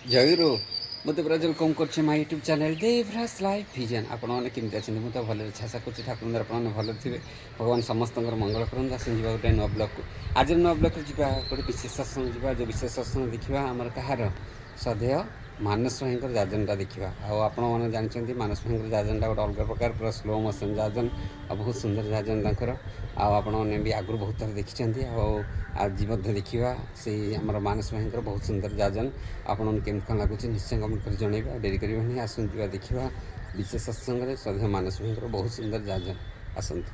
ଜୟଗୁରୁ। ମୁଁ ଦେବରାଜ କମ୍ କରୁଛି my YouTube channel Debraj life vision. ଆପଣମାନେ କେମିତି ଅଛନ୍ତି? ମୁଁ ତ ଭଲରେ ଅଛି, ଆଶା କରୁଛି ଠାକୁରଙ୍କ ଆପଣମାନେ ଭଲରେ ଥିବେ। ଭଗବାନ ସମସ୍ତଙ୍କର ମଙ୍ଗଳ କରନ୍ତୁ। ଆସନ୍ତୁ ଯିବା ଗୋଟେ ନୂଆ ବ୍ଲଗ୍କୁ। ଆଜିର ନୂଆ ବ୍ଲଗ୍ରେ ଯିବା ଗୋଟେ ବିଶେଷ ସତ୍ସଙ୍ଗ ଯିବା। ଯେଉଁ ବିଶେଷ ସତ୍ସଙ୍ଗ ଦେଖିବା ଆମର କାହାର ଶ୍ରଦ୍ଧେୟ ମାନସ ଭାଇଙ୍କର ଯାଜନଟା ଦେଖିବା। ଆଉ ଆପଣମାନେ ଜାଣିଛନ୍ତି ମାନସ ଭାଇଙ୍କର ଯାଜନଟା ଗୋଟେ ଅଲଗା ପ୍ରକାର, ପୁରା ସ୍ଲୋ ମୋସନ୍ ଯାଜନ ଆଉ ବହୁତ ସୁନ୍ଦର ଯାଜନ ତାଙ୍କର। ଆଉ ଆପଣମାନେ ବି ଆଗରୁ ବହୁତ ଥର ଦେଖିଛନ୍ତି, ଆଉ ଆଜି ମଧ୍ୟ ଦେଖିବା ସେଇ ଆମର ମାନସ ଭାଇଙ୍କର ବହୁତ ସୁନ୍ଦର ଯାଜନ। ଆପଣଙ୍କୁ କେମିତି କ'ଣ ଲାଗୁଛି ନିଶ୍ଚୟ କମେଣ୍ଟ କରି ଜଣାଇବେ। ଆଉ ଡେରି କରିବାନି, ଆସନ୍ତୁ ଯିବା ଦେଖିବା ବିଶେଷ ସତ୍ସଙ୍ଗରେ ଶ୍ରଦ୍ଧେୟ ମାନସ ଭାଇଙ୍କର ବହୁତ ସୁନ୍ଦର ଯାଜନ। ଆସନ୍ତୁ।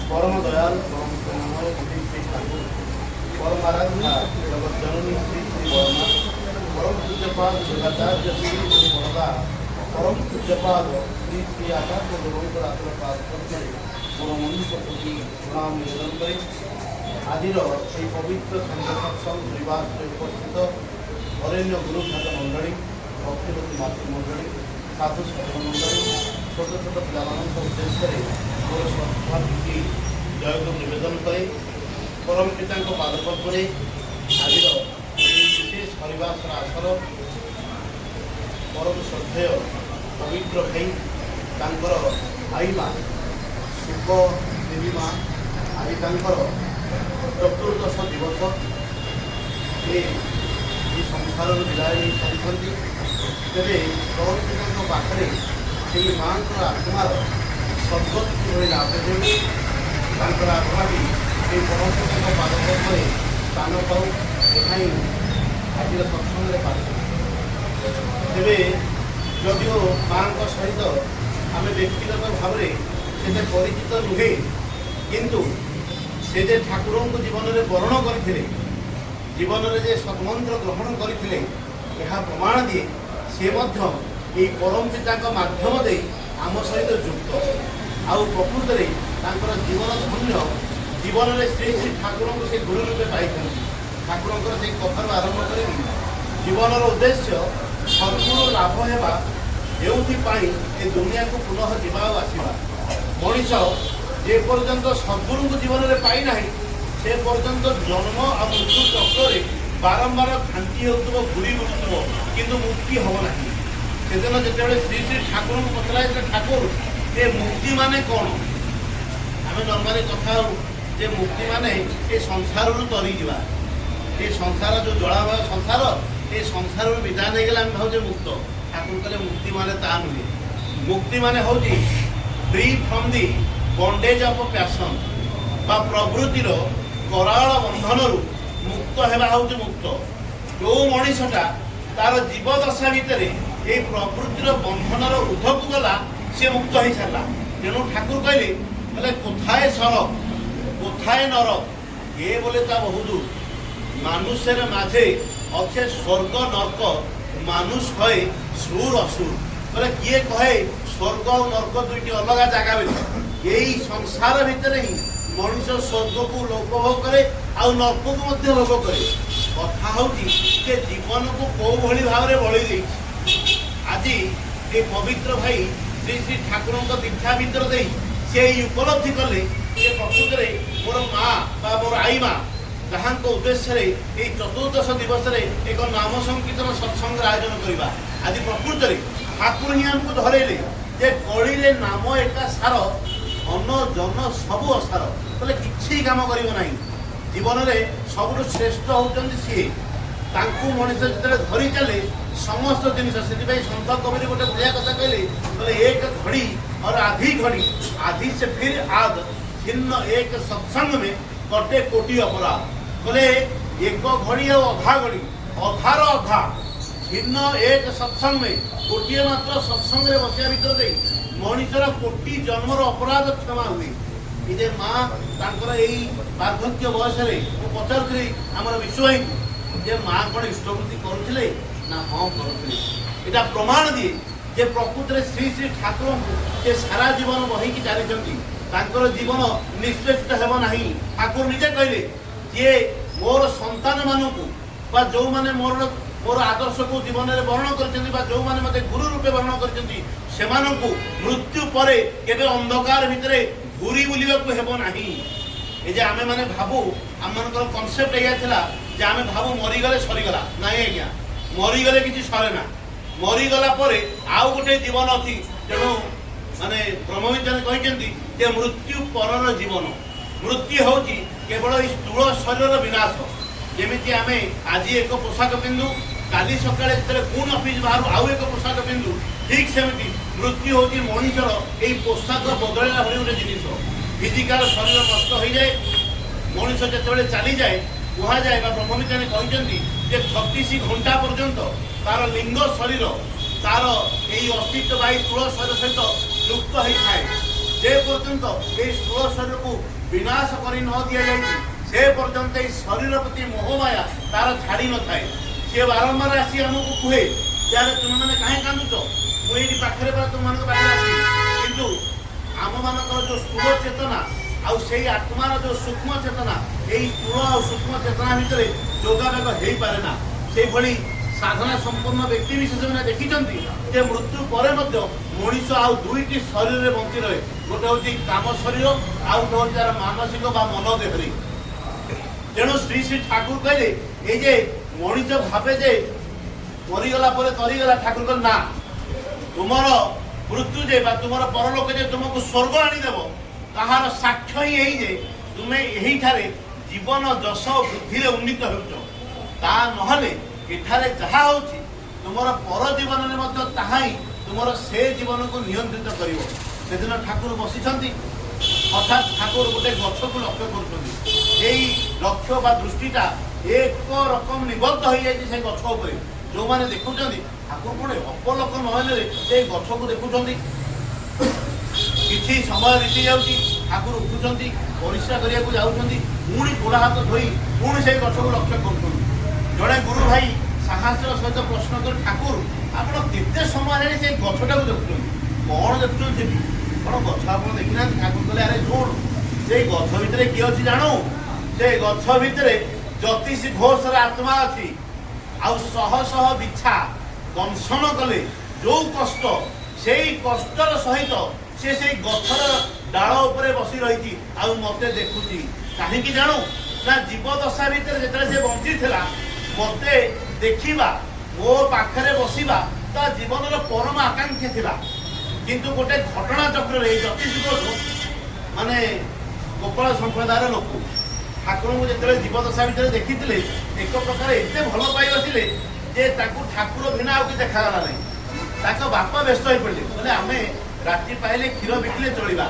परम दयाल परम प्रेममय श्री श्री ठाकुर परम आराध्या जगत जननी श्री श्री वर्मा परम पूज्यपाद जगाचार्य श्री श्री वरदा परम पूज्यपाद श्री श्री आचार्य देवंकर आशीर्वाद करते मोर मनुष्य प्रति प्रणाम निवेदन करे आदिर এই পবিত্র সৎসঙ্গ নিবাসে উপস্থিত অরণ্য গুরুঘাত মণ্ডলী ভক্তিবতী মাতৃমণ্ডলী সাধু সাধু মণ্ডলী ছোট ছোট পিলাମାନଙ୍କ ଉଦ୍ଦେଶ୍ୟରେ ମୋର ଶ୍ରଦ୍ଧା ଭକ୍ତି ଜୟକୁ ନିବେଦନ କରେ। ପରମ ପିତାଙ୍କ ପାଦପଦ୍ମରେ ଆଜିର ଏହି ବିଶେଷ ହରିବାସର ଆସର ପରମ ଶ୍ରଦ୍ଧେୟ ପବିତ୍ର ଭାଇ ତାଙ୍କର ଆଈ ମା ସୁକ ଦେବୀ ମା ଆଜି ତାଙ୍କର ଚତୁର୍ଦ୍ଦଶ ଦିବସ ଏ ସଂସାରରୁ ବିଦାୟ ନେଇ ସାରିଛନ୍ତି। ତେବେ ପରମ ପିତାଙ୍କ ପାଖରେ ସେହି ମାଙ୍କର ଆତ୍ମାର ସଦ୍ଗତି ଭଳି ଲାଭ ହେଉ, ତାଙ୍କର ଆତ୍ମାଟି ସେହି ପରମପିତାଙ୍କ ପାଦପଦ୍ମରେ ସ୍ଥାନ ପାଉ, ଏହା ହିଁ ଆଜିର ସତ୍ସଙ୍ଗରେ ପାଇଛୁ। ତେବେ ଯଦିଓ ମାଙ୍କ ସହିତ ଆମେ ବ୍ୟକ୍ତିଗତ ଭାବରେ ସେତେ ପରିଚିତ ନୁହେଁ, କିନ୍ତୁ ସେ ଯେ ଠାକୁରଙ୍କୁ ଜୀବନରେ ବରଣ କରିଥିଲେ, ଜୀବନରେ ଯେ ସନ୍ମନ୍ତ୍ର ଗ୍ରହଣ କରିଥିଲେ, ଏହା ପ୍ରମାଣ ଦିଏ ସେ ମଧ୍ୟ এই পরম পিতাଙ୍କ ମାଧ୍ୟମ ଦେଇ ଆମ ସହିତ ଯୁକ୍ତ। ଆଉ ପ୍ରକୃତରେ ତାଙ୍କର ଜୀବନ ଧନ୍ୟ, ଜୀବନରେ ଶ୍ରୀ ଶ୍ରୀ ଠାକୁରଙ୍କୁ ସେ ଗୁରୁ ରୂପେ ପାଇଛନ୍ତି। ଠାକୁରଙ୍କର ସେଇ କଥାରୁ ଆରମ୍ଭ କରିବି ଜୀବନର ଉଦ୍ଦେଶ୍ୟ ସଦ୍ଗୁରୁ ଲାଭ ହେବା, ଯେଉଁଥିପାଇଁ ଏ ଦୁନିଆକୁ ପୁନଃ ଯିବା ଆଉ ଆସିବା। ମଣିଷ ଯେପର୍ଯ୍ୟନ୍ତ ସଦ୍ଗୁରୁଙ୍କୁ ଜୀବନରେ ପାଇନାହିଁ, ସେ ପର୍ଯ୍ୟନ୍ତ ଜନ୍ମ ଆଉ ମୃତ୍ୟୁ ଚକ୍ରରେ ବାରମ୍ବାର ଘାଣ୍ଟି ହେଉଥିବ, ଘୁରି ବୁଲୁଥିବ, କିନ୍ତୁ ମୁକ୍ତି ହେବ ନାହିଁ। ସେଦିନ ଯେତେବେଳେ ଶ୍ରୀ ଶ୍ରୀ ଠାକୁରଙ୍କୁ ପଚରାଯାଇଥିଲା, ଠାକୁର ଏ ମୁକ୍ତି ମାନେ କ'ଣ? ଆମେ ନର୍ମାଲି କଥା ହେଉ ଯେ ମୁକ୍ତି ମାନେ ଏ ସଂସାରରୁ ତରିଯିବା, ଏ ସଂସାର ଯେଉଁ ଜଳାମୟ ସଂସାର, ଏ ସଂସାରରୁ ବିଦାୟ ନେଇଗଲେ ଆମେ ଭାବୁଛେ ମୁକ୍ତ। ଠାକୁର କହିଲେ ମୁକ୍ତି ମାନେ ତାହା ନୁହେଁ। ମୁକ୍ତି ମାନେ ହେଉଛି free from the bondage of passion, ବା ପ୍ରବୃତ୍ତିର କରାଳ ବନ୍ଧନରୁ ମୁକ୍ତ ହେବା ହେଉଛି ମୁକ୍ତ। ଯେଉଁ ମଣିଷଟା ତାର ଜୀବଦଶା ଭିତରେ এই প্রবৃত্তির বন্ধনর ঊর্ধ্বকু গলা, সে মুক্ত হয়ে সারা। তেণু ঠাকুর কহিলে বলে কোথায় সড়ক কোথায় নরক, এ বলে তা বহুদূর। মানুষের মাঝে অছে স্বর্গ নরক, মানুষ হয় সুর অসুর। বলে কিয়ে কহে স্বর্গ ও নরক দুইটি অলগা জায়গা বলে? এই সংসার ভিতরে হি মଣିষ স্বর্গকু উপভোগ করে ଆଉ ନର୍କକୁ ମଧ୍ୟ ଭୋଗ କରେ। କଥା ହେଉଛି ଯେ ଜୀବନକୁ କେଉଁଭଳି ଭାବରେ ବଳି ଦେଇଛି। ଆଜି ଏ ପବିତ୍ର ଭାଇ ଶ୍ରୀ ଶ୍ରୀ ଠାକୁରଙ୍କ ଦୀକ୍ଷା ଭିତର ଦେଇ ସେ ଏହି ଉପଲବ୍ଧି କଲେ ଯେ ପ୍ରକୃତରେ ମୋର ମା ବା ମୋର ଆଈ ମା, ଯାହାଙ୍କ ଉଦ୍ଦେଶ୍ୟରେ ଏହି ଚତୁର୍ଦ୍ଦଶ ଦିବସରେ ଏକ ନାମ ସଂକୀର୍ତ୍ତନ ସତ୍ସଙ୍ଗର ଆୟୋଜନ କରିବା। ଆଜି ପ୍ରକୃତରେ ଠାକୁର ହିଁ ଆମକୁ ଧରେଇଲେ ଯେ କଳିରେ ନାମ ଏକା ସାର, ଅନ୍ନ ଜନ ସବୁ ଅସାର। ତାହେଲେ କିଛି କାମ କରିବ ନାହିଁ। ଜୀବନରେ ସବୁଠୁ ଶ୍ରେଷ୍ଠ ହେଉଛନ୍ତି ସିଏ। ତାଙ୍କୁ ମଣିଷ ଯେତେବେଳେ ଧରି ଚାଲେ ସମସ୍ତ ଜିନିଷ, ସେଥିପାଇଁ ସନ୍ଥ କବିରେ ଗୋଟେ ବଢ଼ିଆ କଥା କହିଲେ, କହିଲେ ଏକ ଘଡ଼ି और आधी घड़ी, आधी से फिर आध, छिन्न एक सत्संग में कटे कोटि अपराध। बोले एक घड़ी और अधा घड़ी, अधार अधा, छिन्न एक सत्संग में, गोटे मात्र सत्संग रे बसिया भीतर दे मनुष्यर कोटि जन्मर अपराध क्षमा हुए। ये माँ तांकर एई बार्धक्य बयस रे पचारुथि आमर विश्वभाई जे माँ कौन इष्टवृत्ति करुथिले ना? हाँ करुथिले। एटा प्रमाण दिए जे प्रकृତରେ श्री श्री ଠାକୁର ସେ ସାରା ଜୀବନ ବହିକି ଚାଲିଛନ୍ତି। ତାଙ୍କର ଜୀବନ ନିଷ୍ପେଷିତ ହେବ ନାହିଁ। ଠାକୁର ନିଜେ କହିଲେ ଯେ ମୋର ସନ୍ତାନମାନଙ୍କୁ ବା ଯେଉଁମାନେ ମୋର मोर आदर्श को जीवन में वर्ण कर जो मैंने मत गुरु रूपे वर्ण कर मृत्यु पर केवे अंधकार भितर घूरी बुलवाक हेब ना ये आम मैंने भावु आम मान कनसेप्ट या आम भावु मरीगले सरीगला ना आज्ञा मरीगले कि सरे ना मरीगला आउ गोटे जीवन अच्छी तेणु माने ब्रह्मविद्या कहते मृत्यु पर जीवन मृत्यु हूँ केवल स्थूल शरीर विनाश जमी आम आज एक पोशाक पिंधु काली सका पुणी अफिस् बाहर आउ एक पोशाक पिंधु ठीक सेमती मृत्यु हूँ मनुष्यर यही पोशाक बदलला भाई गोटे जिन फिजिकाल शरीर नष्ट हो जाए मनुष्य जो चली जाए कह जाए ब्रह्मविद्या कहते 36 घंटा पर्यंत तार लिंग शरीर तार यही अस्तित्व भाई स्थूल शरीर सहित युक्त होता है जे पर्यंत ये स्थूल शरीर को विनाश कर न दि जाए से पर्यंत ये शरीर प्रति मोहमाया तार छाड़ी न थाए सी बारंबार आसी आमको कहे यार तुम मैंने कहीं कांदुच मुझे पाखे तुम मान कि आम मान जो स्थूल चेतना आउ से आत्मार जो सूक्ष्म चेतना यही स्थूल और सूक्ष्म चेतना भितर जोगावेग हो पारे ना से भली साधना संपन्न व्यक्ति विशेष मैंने देखी मृत्यु पर मनीष आउ दुईटी शरीर में बंची रहे गोटे हूँ काम शरीर आउ गोटे हूँ तार मानसिक मन देहरी तेणु श्री श्री ठाकुर कहले ये मनीष भावे जे मरीगला तरीगला ठाकुर कह ना तुमर मृत्यु जे तुम परलोक जे तुमको स्वर्ग आनीदेव ताहार साक्ष्य ही यही जे तुम्हें यही ठारे जीवन जश वृद्धि उन्नीत हो एठारे जहा होची तुमर पर जीवन में ताहाई तुमर से जीवन को नियंत्रित करिवो सेदिन ठाकुर बसिछंती हठात ठाकुर गोटे गछ को लक्ष्य कर लक्ष्य बा दृष्टिटा एक रकम निबद्ध हो जाए से गछ उपर जो मैंने देखुं ठाकुर कौन अपलक नहले से गछ को देखुं किसी समय बीती जाऊँगी ठाकुर उठुंट परिश्रा करने पुणी गोड़ हाथ धोई पुणी से गछ को लक्ष्य कर जड़े गुरु भाई साहसर सहित प्रश्न कर ठाकुर आप समय से गछटा को देखुं कौन देखुं कौन गछ आप देखी ना ठाकुर कहले अरे जोड़ से गछ भितर किए अच्छी जानू से गछ भितर ज्योतिष घोषर आत्मा अच्छी आउ शह शह बिछा दंशन कले जो कष्ट से कष्टर सहित से गछर डाल उपर बसी रही मत देखुची कहीं जानू ना जीवदशा भितर जो बंची था मत देखा मो पाखे बसवा ता जीवन परम आकांक्षा थिला किंतु गोटे घटना चक्र ज्योतिष घोष माने गोपाल संप्रदायर लोक ठाकुर को जो जीवदशा भितर देखी एक प्रकार एत भल पाई बसले जे ठाकुर बिना आगे देखागला नहीं बापा व्यस्त हो पड़े बोले आम राति पाइले क्षीर बिकिले चलवा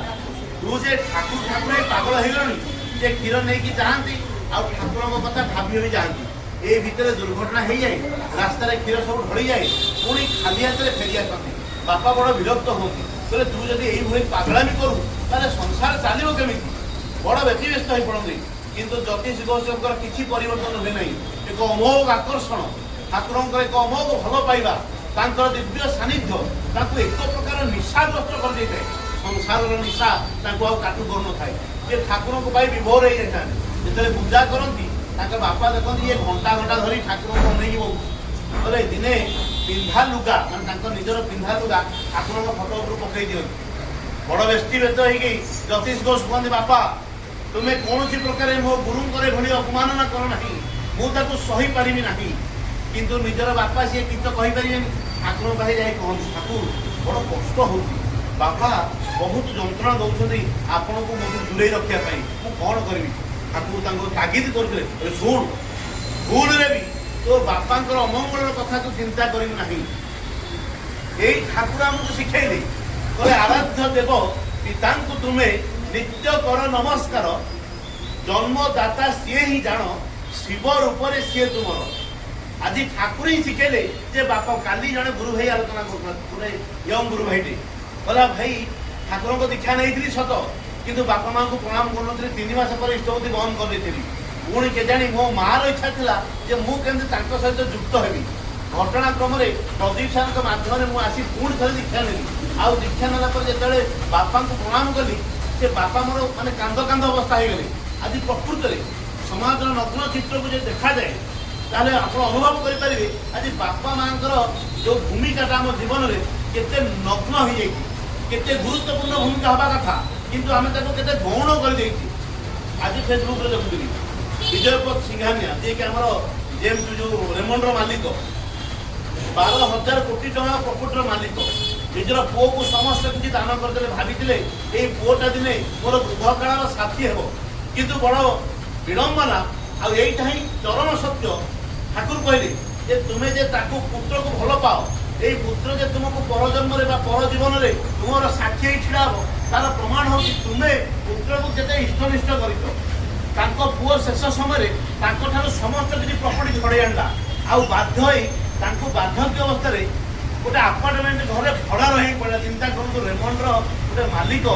तू जे ठाकुर ठाकुर पागल हो जे क्षीर नहीं जाती आउ ठाकुर कथा भाभी भी जाती ये भितर दुर्घटना हो जाए रास्तार क्षीर सब ढली जाए पुणी खाली हाथ में फेरी आसती बापा बड़ विरक्त होती बोले तू जब यही पागलामी करू ताले संसार चलो केमी बड़ व्यतिव्यस्त हो पड़ती किंतु ज्योतिष घोषकर किसी परिवर्तन हुए ना एक अमोघ आकर्षण ठाकुर एक अमोघ भल पाइबा दिव्य सानिध्य एक प्रकार निशाग्रस्त कर दे संसार निशा काटू कर न था ठाकुर को विभोर हो जाता जो पूजा करती बापा देखते ये घंटा घंटा धरी ठाकुर को नहीं बोले दिने पिंधा लुगा मानते निजर पिंधा लुगा ठाकुर फटो उपर पकई दिखती बड़ व्यस्तिव्यस्त हो ज्योतिष घोष कहते बापा तुम्हें कौन प्रकार मो गुरु भली अपमानना कर ना मुझे सही पारि ना किंतु निजर बापा सी कि कहीपर ठाकुर पाखे जाए कहते ठाकुर बड़ कष्ट हो बापा बहुत जंत्रणा दौरान आपण को मुझे दूरे रखापी मुझे कौन करी ठाकुर तागिद करते शुण भूल भी तो बापा अमंगल कथा तू चिंता करना यही ठाकुर आमको शिखेले कहले आराध्य देव पिता तुम्हें नित्य कर नमस्कार जन्मदाता सी ही जान शिव रूप से सी तुम आज ठाकुर ही शिखेले जे बापा काली जड़े गुरु भाई आलोचना कर यंग गुरु भाई कहला भाई ठाकुर को दीक्षा नहीं सत किंतु बापा माँ को प्रणाम कर 3 मास पर इष्टवती बंद कर दी पुणी के जानी मो मार इच्छा था मुझे सहित युक्त हेबी घटनाक्रम प्रदीप सार मध्यम मुझे आसी पुणी थे दीक्षा नेली आउ दीक्षा नेला जो बापा को प्रणाम कली से बापा मोर माने कांद कांद अवस्था हो गले आज प्रकृत में समाज नग्न चित्र को जो देखा जाए ତାହେଲେ ଆପଣ ଅନୁଭବ କରିପାରିବେ ଆଜି ବାପା ମାଙ୍କର ଯେଉଁ ଭୂମିକାଟା ଆମ ଜୀବନରେ କେତେ ନଗ୍ନ ହେଇଯାଇଛି, କେତେ ଗୁରୁତ୍ୱପୂର୍ଣ୍ଣ ଭୂମିକା ହେବା କଥା, କିନ୍ତୁ ଆମେ ତାକୁ କେତେ ଗୌଣ କରିଦେଇଛୁ। ଆଜି ଫେସବୁକ୍ରେ ଦେଖୁଥିଲି ବିଜୟପଥ ସିଂଘାନିଆ, ଯିଏକି ଆମର ଜେମ୍ସ ଯେଉଁ ରେମଣ୍ଡର ମାଲିକ, 12,000 କୋଟି ଟଙ୍କା ପ୍ରଫିଟ୍ର ମାଲିକ, ନିଜର ପୁଅକୁ ସମସ୍ତେ କିଛି ଦାନ କରିଦେଲେ, ଭାବିଥିଲେ ଏଇ ପୁଅଟା ଦିନେ ମୋର ବୃଦ୍ଧକାଳର ସାଥୀ ହେବ, କିନ୍ତୁ ବଡ଼ ବିଡ଼ମ୍ବନା ଆଉ ଏଇଟା ହିଁ ଚରମ ସତ୍ୟ। ଠାକୁର କହିଲେ ଯେ ତୁମେ ଯେ ତାକୁ ପୁତ୍ରକୁ ଭଲ ପାଅ, ଏଇ ପୁତ୍ର ଯେ ତୁମକୁ ପରଜନ୍ମରେ ବା ପର ଜୀବନରେ ତୁମର ସାକ୍ଷୀ ହେଇ ଛିଡ଼ା ହେବ, ତାର ପ୍ରମାଣ ହେଉଛି ତୁମେ ପୁତ୍ରକୁ କେତେ ଇଷ୍ଟନିଷ୍ଠ କରିଛ। ତାଙ୍କ ପୁଅ ଶେଷ ସମୟରେ ତାଙ୍କଠାରୁ ସମସ୍ତ କିଛି ପ୍ରପର୍ଟି ଛଡ଼େଇ ଆଣିଲା, ଆଉ ବାଧ୍ୟ ହୋଇ ତାଙ୍କୁ ବାର୍ଦ୍ଧକ୍ୟ ଅବସ୍ଥାରେ ଗୋଟେ ଆପାର୍ଟମେଣ୍ଟ ଘରେ ଭଡ଼ା ରହି ପଡ଼ିଲା। ଚିନ୍ତା କରନ୍ତୁ, ରେମଣ୍ଡର ଗୋଟେ ମାଲିକ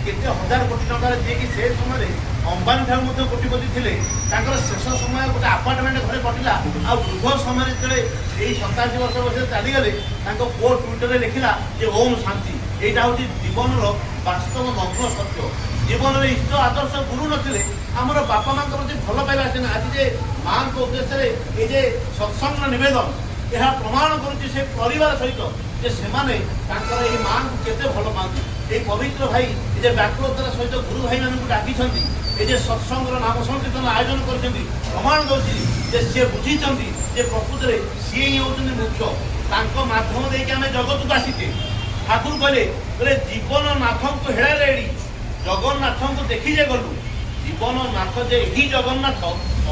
କେତେ ହଜାର କୋଟି ଟଙ୍କାରେ, ଯିଏକି ସେ ସମୟରେ ଅମ୍ବାନୀ ଠାରୁ ମଧ୍ୟ କୋଟିପତି ଥିଲେ, ତାଙ୍କର ଶେଷ ସମୟ ଗୋଟେ ଆପାର୍ଟମେଣ୍ଟ ଘରେ କଟିଲା। ଆଉ ବୃଦ୍ଧ ସମୟରେ ଯେତେବେଳେ ଏଇ 87 ବର୍ଷ ବୟସରେ ଚାଲିଗଲେ, ତାଙ୍କ ପୁଅ ଟ୍ୱିଟରରେ ଲେଖିଲା ଯେ ଓମ୍ ଶାନ୍ତି। ଏଇଟା ହେଉଛି ଜୀବନର ବାସ୍ତବ ନଗ୍ନ ସତ୍ୟ। ଜୀବନରେ ଇଷ୍ଟ ଆଦର୍ଶ ଗୁରୁ ନଥିଲେ ଆମର ବାପା ମାଙ୍କ ପ୍ରତି ଭଲ ପାଇବା ଆସିନା। ଆଜି ଯେ ମାଙ୍କ ଉଦ୍ଦେଶ୍ୟରେ ଏଇ ଯେ ସତ୍ସଙ୍ଗର ନିବେଦନ, ଏହା ପ୍ରମାଣ କରୁଛି ସେ ପରିବାର ସହିତ ଯେ ସେମାନେ ତାଙ୍କର ଏଇ ମାଙ୍କୁ କେତେ ଭଲ ପାଆନ୍ତି। এই পবিত্র ভাই এই যে ব্যাকুলতার সহিত গুরু ভাই মানুষ ডাকিছেন, এই যে সৎসঙ্গর নাম সংকীর্তন আয়োজন করছেন, প্রমাণ দেଉଛି যে সে বুঝিছেন যে প্রকৃতরে সিଏ ହିଁ ହେଉଛନ୍ତି ମୁଖ୍ୟ। ତାଙ୍କ ମାଧ୍ୟମ ଦେଇକି ଆମେ ଜଗତକୁ ଆସିଛେ। ଠାକୁର କହିଲେ ଜୀବନ ନାଥଙ୍କୁ ହେଳାରେ ଏଡ଼ି, ଜଗନ୍ନାଥଙ୍କୁ ଦେଖି ଯେ ଗଲୁ, ଜୀବନ ନାଥ ଯେ ଏହି ଜଗନ୍ନାଥ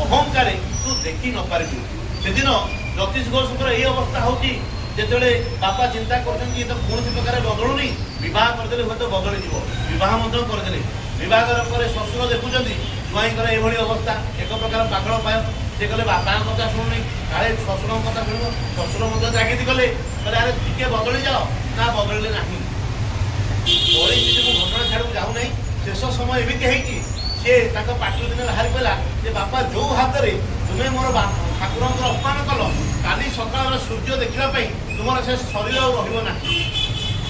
ଅହଙ୍କାରେ ତୁ ଦେଖି ନପାରିବୁ। ସେଦିନ ଜ୍ୟୋତିଷ ଘୋଷଙ୍କର ଏଇ ଅବସ୍ଥା ହେଉଛି, ଯେତେବେଳେ ବାପା ଚିନ୍ତା କରୁଛନ୍ତି ଏ ତ କୌଣସି ପ୍ରକାର ବଦଳୁନି, ବିବାହ କରିଦେଲେ ହୁଏତ ବଦଳିଯିବ, ବିବାହ ମଧ୍ୟ କରିଦେଲେ। ବିବାହର ପରେ ଶ୍ୱଶୁର ଦେଖୁଛନ୍ତି ଜ୍ୱାଇଁଙ୍କର ଏଭଳି ଅବସ୍ଥା, ଏକ ପ୍ରକାର ପାଗଳ ପାୟ। ସେ କହିଲେ ବାପାଙ୍କ କଥା ଶୁଣୁନି, କାଳେ ଶ୍ୱଶୁରଙ୍କ କଥା ଶୁଣିବ। ଶ୍ୱଶୁର ମଧ୍ୟ ଜାଗିତି କଲେ, କହିଲେ ଆରେ ଟିକେ ବଦଳି ଯାଅ, ନା ବଦଳିଲେ ନାହିଁ। ପରିସ୍ଥିତିକୁ ଘଟଣା ଛାଡ଼କୁ ଯାଉନାହିଁ। ଶେଷ ସମୟ ଏମିତି ହେଇଛି, ସିଏ ତାଙ୍କ ପାଟିରୁ ଦିନେ ବାହାରି ପଡ଼ିଲା ଯେ ବାପା ଯୋଉ ହାତରେ ତୁମେ ମୋର ଠାକୁରଙ୍କର ଅପମାନ କଲ, କାଲି ସକାଳର ସୂର୍ଯ୍ୟ ଦେଖିବା ପାଇଁ ତୁମର ସେ ଶରୀର ଆଉ ରହିବ ନାହିଁ।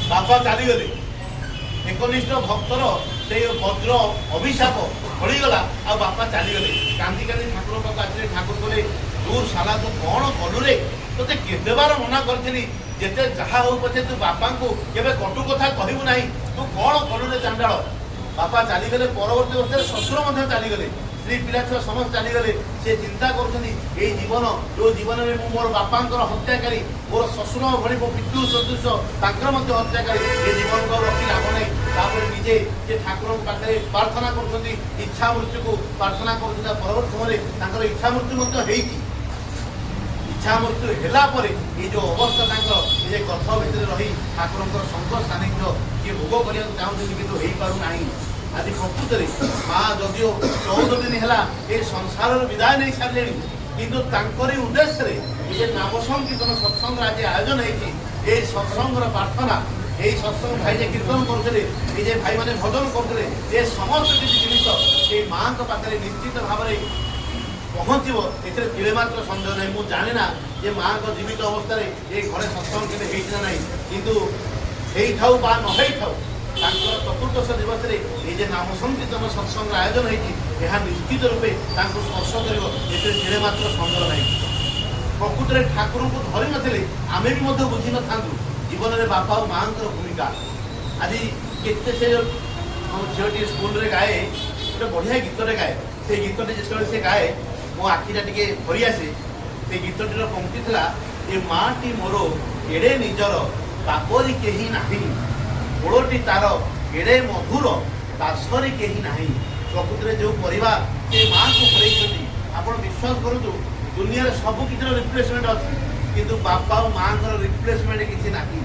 ବାପା ଚାଲିଗଲେ। একনিষ্ঠ ভক্তর সেই বজ্র অভিশাপ ফଳିଗଲା, ଆଉ ବାପା ଚାଲିଗଲେ। କାନ୍ଦି କାନ୍ଦି ଠାକୁରଙ୍କ ପାଖକୁ ଆସିଲେ। ଠାକୁର କହିଲେ ଦୂର ଶାଲା ତୁ କ'ଣ କଲୁ ରେ? ତୋତେ କେତେବାର ମନା କରିଥିଲି, ଯେତେ ଯାହା ହଉ ପଛେ ତୁ ବାପାଙ୍କୁ କେବେ କଟୁ କଥା କହିବୁ ନାହିଁ, ତୁ କ'ଣ କଲୁ ରେ ଚାଣ୍ଡାଳ? ବାପା ଚାଲିଗଲେ। ପରବର୍ତ୍ତୀ ଅବସ୍ଥାରେ ଶ୍ୱଶୁର ମଧ୍ୟ ଚାଲିଗଲେ, ସ୍ତ୍ରୀ ପିଲା ଛୁଆ ସମସ୍ତେ ଚାଲିଗଲେ। ସେ ଚିନ୍ତା କରୁଛନ୍ତି ଏଇ ଜୀବନ, ଯେଉଁ ଜୀବନରେ ମୁଁ ମୋର ବାପାଙ୍କର ହତ୍ୟାକାରୀ, ମୋର ଶ୍ୱଶୁର ଭଳି ମୋ ପିତୃ ସଦୃଶ ତାଙ୍କର ମଧ୍ୟ ହତ୍ୟାକାରୀ, ଏ ଜୀବନକୁ ରଖି ଲାଭ ନାହିଁ। ତାପରେ ନିଜେ ସେ ଠାକୁରଙ୍କ ପାଖରେ ପ୍ରାର୍ଥନା କରୁଛନ୍ତି, ଇଚ୍ଛା ମୃତ୍ୟୁକୁ ପ୍ରାର୍ଥନା କରୁଛନ୍ତି। ପରବର୍ତ୍ତୀ ସମୟରେ ତାଙ୍କର ଇଚ୍ଛା ମୃତ୍ୟୁ ମଧ୍ୟ ହେଇଛି। ଇଚ୍ଛା ମୃତ୍ୟୁ ହେଲା ପରେ ଏଇ ଯେଉଁ ଅବସ୍ଥା ତାଙ୍କର, ନିଜେ ଗଛ ଭିତରେ ରହି ଠାକୁରଙ୍କର ସଙ୍ଗ ସାନ୍ନିଧ୍ୟ କିଏ ଭୋଗ କରିବାକୁ ଚାହୁଁଛନ୍ତି, କିନ୍ତୁ ହେଇପାରୁନାହିଁ। ଆଜି ପ୍ରକୃତରେ ମା ଯଦିଓ 14 ଦିନ ହେଲା ଏ ସଂସାରର ବିଦାୟ ନେଇ ସାରିଲେଣି, କିନ୍ତୁ ତାଙ୍କରି ଉଦ୍ଦେଶ୍ୟରେ ଏ ଯେ ନାମ ସଂକୀର୍ତ୍ତନ ସତ୍ସଙ୍ଗ ଆଜି ଆୟୋଜନ ହେଇଛି, ଏଇ ସତ୍ସଙ୍ଗର ପ୍ରାର୍ଥନା, ଏଇ ସତ୍ସଙ୍ଗ ଭାଇ ଯେ କୀର୍ତ୍ତନ କରୁଥିଲେ, ଏ ଯେ ଭାଇମାନେ ଭଜନ କରୁଥିଲେ, ଏ ସମସ୍ତ କିଛି ଜିନିଷ ସେଇ ମାଙ୍କ ପାଖରେ ନିଶ୍ଚିତ ଭାବରେ ପହଞ୍ଚିବ, ଏଥିରେ ତିଳେ ମାତ୍ର ସନ୍ଦେହ ନାହିଁ। ମୁଁ ଜାଣେ ନା ଯେ ମାଙ୍କ ଜୀବିତ ଅବସ୍ଥାରେ ଏ ଘରେ ସତ୍ସଙ୍ଗ କେବେ ହେଇଛି ନା ନାହିଁ, କିନ୍ତୁ ହେଇଥାଉ ବା ନ ହେଇଥାଉ, ତାଙ୍କର ଚତୁର୍ଦ୍ଦଶ ଦିବସରେ এই যে নাম সংকীর্তন সৎসঙ্গের আয়োজন হয়েছে, ଏହା ନିଶ୍ଚିତ ରୂପେ ତାଙ୍କୁ ସ୍ପର୍ଶ କରିବ, ଏଥିରେ ତିଳେ ମାତ୍ର ସନ୍ଦେହ ନାହିଁ। ପ୍ରକୃତରେ ଠାକୁରଙ୍କୁ ଧରି ନଥିଲେ ଆମେ ବି ମଧ୍ୟ ବୁଝିନଥାନ୍ତୁ ଜୀବନରେ ବାପା ଓ ମାଙ୍କର ଭୂମିକା। ଆଜି କେତେ ସେ ଝିଅଟି ସ୍କୁଲରେ ଗାଏ, ଗୋଟେ ବଢ଼ିଆ ଗୀତଟେ ଗାଏ। ସେ ଗୀତଟି ଯେତେବେଳେ ସେ ଗାଏ, ମୋ ଆଖିଟା ଟିକେ ଭରି ଆସେ। ସେ ଗୀତଟିର ପଂକ୍ତି ଥିଲା, ଏ ମାଟି ମୋର ଏଡ଼େ ନିଜର, ବାପରି କେହି ନାହିଁ, ଓଳଟି ତାର ଏଡ଼େ ମଧୁର, ଦାସରି କେହି ନାହିଁ। ପ୍ରକୃତିରେ ଯେଉଁ ପରିବାର ସେ ମାଆଙ୍କୁ ହରେଇଛନ୍ତି, ଆପଣ ବିଶ୍ୱାସ କରନ୍ତୁ ଦୁନିଆରେ ସବୁ কিছুର ରିପ୍ଲେସମେଣ୍ଟ ଅଛି, କିନ୍ତୁ ବାପା ଓ ମାଆଙ୍କର ରିପ୍ଲେସମେଣ୍ଟ କିଛି ନାହିଁ।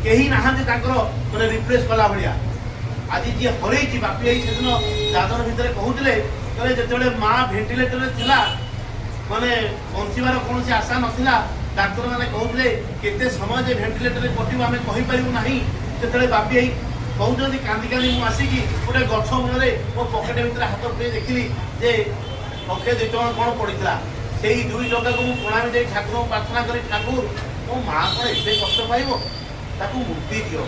କେହି ନାହାନ୍ତି ତାଙ୍କର ମାନେ ରିପ୍ଲେସ କଲା ଭଳିଆ। ଆଜି ଯିଏ ହରେଇଛି, ବାପି ଭାଇ ସେଦିନ ଦାଦନ ଭିତରେ କହୁଥିଲେ, କହିଲେ ଯେତେବେଳେ ମା ଭେଣ୍ଟିଲେଟରରେ ଥିଲା, ମାନେ ବଞ୍ଚିବାର କୌଣସି ଆଶା ନଥିଲା, ଡାକ୍ତରମାନେ କହୁଥିଲେ କେତେ ସମୟ ଯେ ଭେଣ୍ଟିଲେଟରରେ କଟିବ ଆମେ କହିପାରିବୁ ନାହିଁ। ସେତେବେଳେ ବାପି ଭାଇ କହୁଛନ୍ତି କାନ୍ଦି କାନ୍ଦି ମୁଁ ଆସିକି ଗୋଟେ ଗଛ ମୂଳରେ ମୋ ପକେଟ ଭିତରେ ହାତ ପୁରେଇ ଦେଖିଲି ଯେ 1,2 ଟଙ୍କା କ'ଣ ପଡ଼ିଥିଲା। ସେଇ 2 ଟଙ୍କାକୁ ମୁଁ ପ୍ରଣାମୀ ଦେଇ ଠାକୁରଙ୍କୁ ପ୍ରାର୍ଥନା କରି, ଠାକୁର ମୋ ମା କ'ଣ ଏତେ କଷ୍ଟ ପାଇବ, ତାକୁ ମୁକ୍ତି ଦିଅ।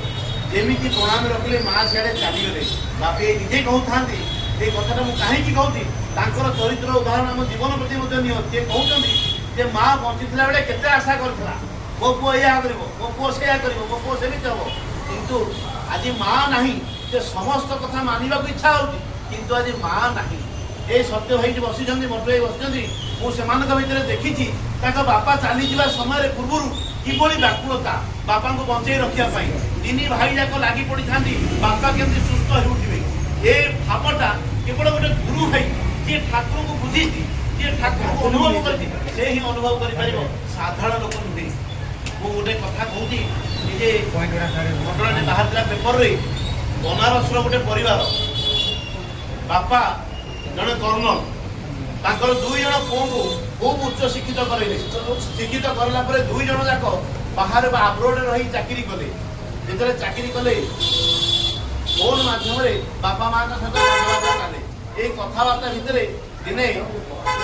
ଯେମିତି ପ୍ରଣାମୀ ରଖିଲେ ମା ସିଆଡ଼େ ଚାଲିଗଲେ। ବାପି ଭାଇ ନିଜେ କହୁଥାନ୍ତି, ଏଇ କଥାଟା ମୁଁ କାହିଁକି କହୁଛି, ତାଙ୍କର ଚରିତ୍ର ଉଦାହରଣ ଆମ ଜୀବନ ପ୍ରତି ମଧ୍ୟ ନିଅ। ସିଏ କହୁଛନ୍ତି ଯେ ମା ବଞ୍ଚିଥିଲା ବେଳେ କେତେ ଆଶା କରିଥିଲା, ମୋ ପୁଅ ଏଇଆ କରିବ, ମୋ ପୁଅ ସେଇଆ କରିବ, ମୋ ପୁଅ ସେମିତି ହବ। କିନ୍ତୁ ଆଜି ମା ନାହିଁ, ଯେ ସମସ୍ତ କଥା ମାନିବାକୁ ଇଚ୍ଛା ହେଉଛି, କିନ୍ତୁ ଆଜି ମା ନାହିଁ। এই সত্য ভাইটি বসিছেন, মটু ভাই বসিছেন, মু সেମାନଙ୍କ ভিতরে দেখিছি তাଙ୍କ বাপা চালিଯିବା ସମୟରେ ପୂର୍ବରୁ কিভাবে ব্যাকুলতা বাপাଙ୍କୁ বঞ্চাই রক্ষা পাই। ତିନି ଭାଇ ଯାକ ଲାଗି ପଡ଼ିଥାନ୍ତି ବାପା କେମିତି ସୁସ୍ଥ ହେଇ ଉଠିବେ। ଏ ଭାବଟା କେବଳ ଗୋଟେ ଗୁରୁ ଭାଇ ଯିଏ ଠାକୁରଙ୍କୁ ବୁଝିଛି, ଯିଏ ଠାକୁରଙ୍କୁ ଅନୁଭବ କରିଛି, ସେ ହିଁ ଅନୁଭବ କରିପାରିବ, ସାଧାରଣ ଲୋକ ନୁହେଁ। ମୁଁ ଗୋଟେ କଥା କହୁଛି, ନିଜେ ଘଟଣାଟି ବାହାରିଥିଲା ପେପରରେ, ବନାରସର ଗୋଟେ ପରିବାର, ବାପା ଜଣେ କର୍ଣ୍ଣଲ, ତାଙ୍କର 2 ଜଣ ପୁଅଙ୍କୁ ଖୁବ୍ ଉଚ୍ଚ ଶିକ୍ଷିତ କରାଇଲେ। ଶିକ୍ଷିତ କରିଲା ପରେ 2 ଜଣ ଯାକ ବାହାରେ ବା ଆବ୍ରୋଡରେ ରହି ଚାକିରି କଲେ। ଯେତେବେଳେ ଚାକିରି କଲେ ଫୋନ୍ ମାଧ୍ୟମରେ ବାପା ମାଙ୍କ ସହିତ କଥାବାର୍ତ୍ତା କଲେ। ଏଇ କଥାବାର୍ତ୍ତା ଭିତରେ ଦିନେ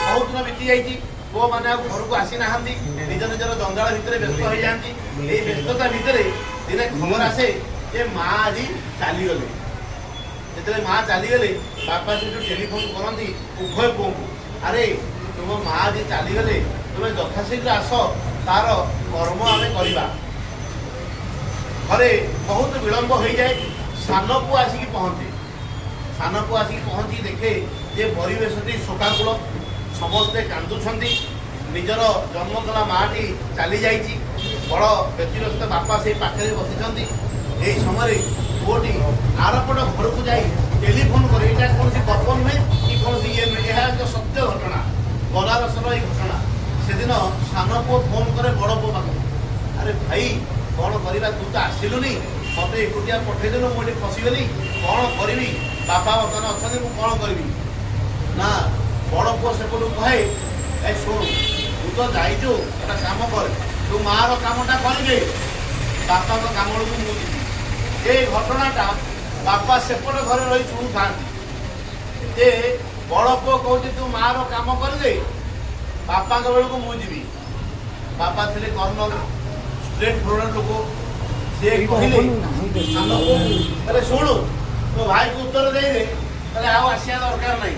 ବହୁତ ଦିନ ବିତି ଯାଇଛି, ପୁଅମାନେ ଆଉ ଘରକୁ ଆସିନାହାନ୍ତି, ନିଜ ନିଜର ଜଞ୍ଜାଳ ଭିତରେ ବ୍ୟସ୍ତ ହୋଇଯାଆନ୍ତି। ଏଇ ବ୍ୟସ୍ତତା ଭିତରେ ଦିନେ ଖବର ଆସେ ଯେ ମା ଆଜି ଚାଲିଗଲେ। ଯେତେବେଳେ ମା ଚାଲିଗଲେ ବାପା ସେଠୁ ଟେଲିଫୋନ କରନ୍ତି ଉଭୟ ପୁଅଙ୍କୁ, ଆରେ ତୁମ ମା ଆଜି ଚାଲିଗଲେ, ତୁମେ ଯଥାଶୀଘ୍ର ଆସ, ତାର କର୍ମ ଆମେ କରିବା। ଘରେ ବହୁତ ବିଳମ୍ବ ହୋଇଯାଏ। ସାନ ପୁଅ ଆସିକି ପହଞ୍ଚେ। ସାନ ପୁଅ ଆସିକି ପହଞ୍ଚି ଦେଖେ ଯେ ପରିବେଶଟି ଶୋକାକୁଳ, ସମସ୍ତେ କାନ୍ଦୁଛନ୍ତି, ନିଜର ଜନ୍ମ କଲା ମାଟି ଚାଲିଯାଇଛି। ବଡ଼ ବ୍ୟତିବ୍ୟସ୍ତ ବାପା ସେଇ ପାଖରେ ବସିଛନ୍ତି। ଏହି ସମୟରେ ପୁଅଟି ଆରପଟ ଘରକୁ ଯାଇ ଟେଲିଫୋନ କରେ। ଏଇଟା କୌଣସି ଗପ ନୁହେଁ କି କୌଣସି ଇଏ ନୁହେଁ, ଏହା ଏକ ସତ୍ୟ ଘଟଣା, ବନାରସର ଏଇ ଘଟଣା। ସେଦିନ ସାନ ପୁଅ ଫୋନ କରେ ବଡ଼ ପୁଅ ପାଖକୁ, ଆରେ ଭାଇ କ'ଣ କରିବା, ତୁ ତ ଆସିଲୁନି, ମୋତେ ଏକୁଟିଆ ପଠେଇଦେଲୁ, ମୁଁ ଏଠି ଫସିଗଲି, କ'ଣ କରିବି, ବାପା ବର୍ତ୍ତମାନ ଅଛନ୍ତି, ମୁଁ କ'ଣ କରିବି। ନା ବଡ଼ ପୁଅ ସେପଟୁ କହେ, ଏ ଶୁଣୁ, ତୁ ତ ଯାଇଛୁ, ଗୋଟେ କାମ କରେ, ତୁ ମାଆର କାମଟା କରିବେ, ବାପାଙ୍କ କାମ ବେଳକୁ ମୁଁ ଯିବି। এই ঘটনাটা বাপা সেপট ঘরে রহি শুণুথাନ୍ତି যে বড় পুଅ কହୁଛି ତୁ ମାଆର କାମ କରିଦେ, ବାପାଙ୍କ ବେଳକୁ ମୁଁ ଯିବି। ବାପା ଥିଲେ କର୍ଣ୍ଣଲ, ଷ୍ଟ୍ରେଟ୍ ଫରୱାର୍ଡ ଲୋକ। ସେ କହିଲେ ସାନ ପୁଅକୁ, ଆରେ ଶୁଣୁ, ତୋ ଭାଇକୁ ଉତ୍ତର ଦେଇଦେ, ତାହେଲେ ଆଉ ଆସିବା ଦରକାର ନାହିଁ।